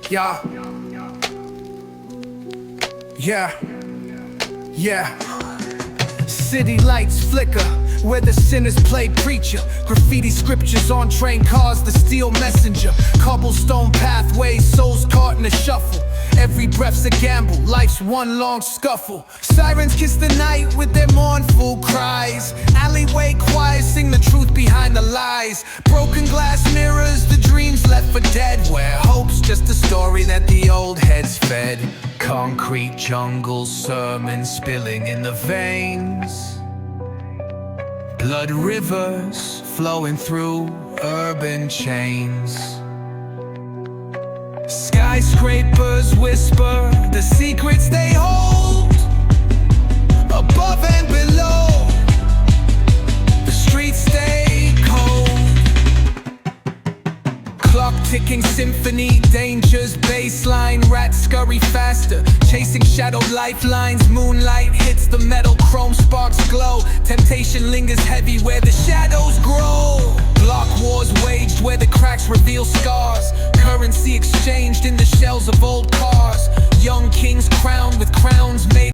Yeah, yeah, yeah. City lights flicker where the sinners play preacher. Graffiti scriptures on train cars, the steel messenger. Cobblestone pathways, souls caught in a shuffle. Every breath's a gamble, life's one long scuffle. Sirens kiss the night with their mournful cries. Alleyway choirs sing the truth behind the lies. Broken glass mirrors, the dreams left for dead. Where hope's just a story that the old heads fed. Concrete jungle sermons spilling in the veins. Blood rivers flowing through urban chains. Skyscrapers whisper the secrets they hold. Above and below, the streets stay cold. Clock ticking symphony, dangers baseline. Rats scurry faster, chasing shadowed lifelines. Moonlight hits the metal, chrome sparks glow. Temptation lingers heavy where the shadows grow. Block wars waged where the cracks reveal scars. Currency exchanged in the shells of old cars. Young kings crowned with crowns made